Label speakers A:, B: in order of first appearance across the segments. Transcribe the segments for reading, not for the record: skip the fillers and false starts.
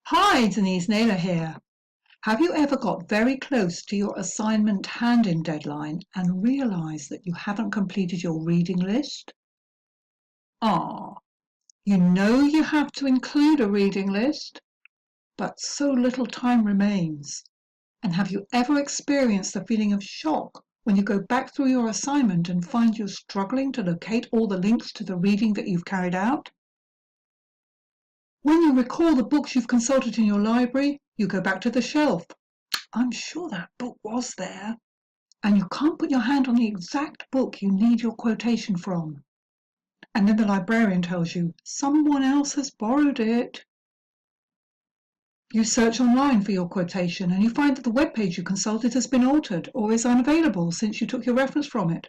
A: Hi, Denise Naylor here. Have you ever got very close to your assignment hand-in deadline and realised that you haven't completed your reading list? Ah, you know you have to include a reading list, but so little time remains. And have you ever experienced the feeling of shock when you go back through your assignment and find you're struggling to locate all the links to the reading that you've carried out? When you recall the books you've consulted in your library, you go back to the shelf. I'm sure that book was there. And you can't put your hand on the exact book you need your quotation from. And then the librarian tells you someone else has borrowed it. You search online for your quotation and you find that the web page you consulted has been altered or is unavailable since you took your reference from it,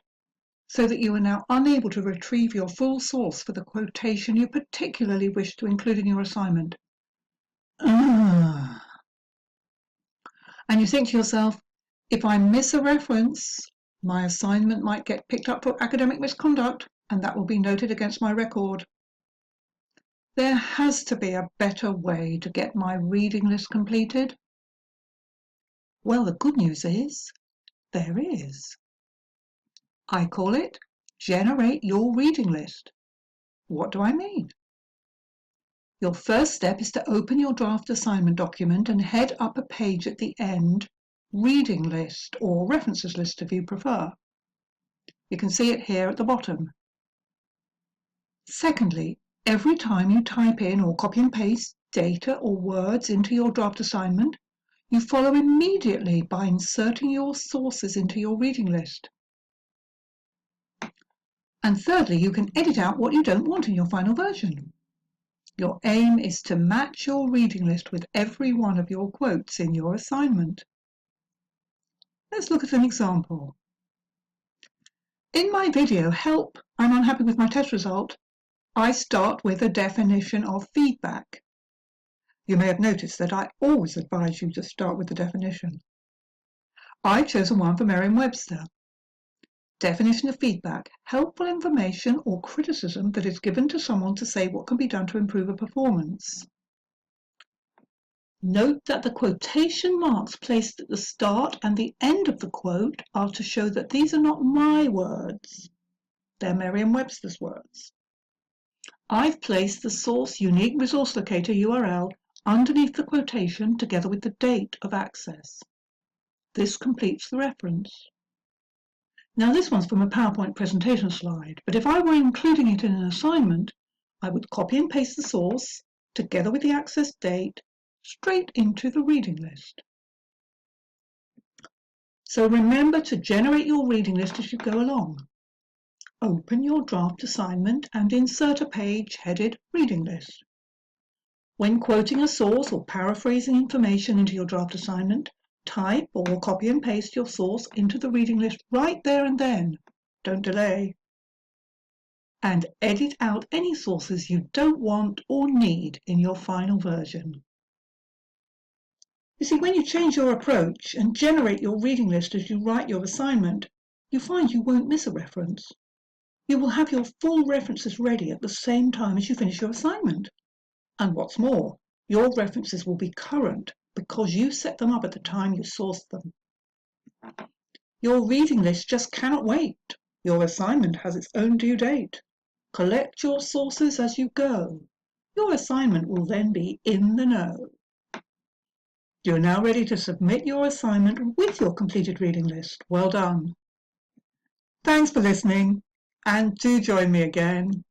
A: so that you are now unable to retrieve your full source for the quotation you particularly wish to include in your assignment. And you think to yourself, if I miss a reference, my assignment might get picked up for academic misconduct, and that will be noted against my record. There has to be a better way to get my reading list completed. Well, the good news is, there is. I call it Generate Your Reading List. What do I mean? Your first step is to open your draft assignment document and head up a page at the end, Reading List, or References List if you prefer. You can see it here at the bottom. Secondly, every time you type in or copy and paste data or words into your draft assignment, you follow immediately by inserting your sources into your reading list. And thirdly, you can edit out what you don't want in your final version. Your aim is to match your reading list with every one of your quotes in your assignment. Let's look at an example. In my video, Help, I'm Unhappy with My Test Result, I start with a definition of feedback. You may have noticed that I always advise you to start with the definition. I've chosen one for Merriam-Webster. Definition of feedback: helpful information or criticism that is given to someone to say what can be done to improve a performance. Note that the quotation marks placed at the start and the end of the quote are to show that these are not my words. They're Merriam-Webster's words. I've placed the source Unique Resource Locator URL underneath the quotation together with the date of access. This completes the reference. Now this one's from a PowerPoint presentation slide, but if I were including it in an assignment, I would copy and paste the source together with the access date straight into the reading list. So remember to generate your reading list as you go along. Open your draft assignment and insert a page headed Reading List. When quoting a source or paraphrasing information into your draft assignment, type or copy and paste your source into the reading list right there and then. Don't delay. And edit out any sources you don't want or need in your final version. You see, when you change your approach and generate your reading list as you write your assignment, you find you won't miss a reference. You will have your full references ready at the same time as you finish your assignment. And what's more, your references will be current because you set them up at the time you sourced them. Your reading list just cannot wait. Your assignment has its own due date. Collect your sources as you go. Your assignment will then be in the know. You're now ready to submit your assignment with your completed reading list. Well done. Thanks for listening, and do join me again.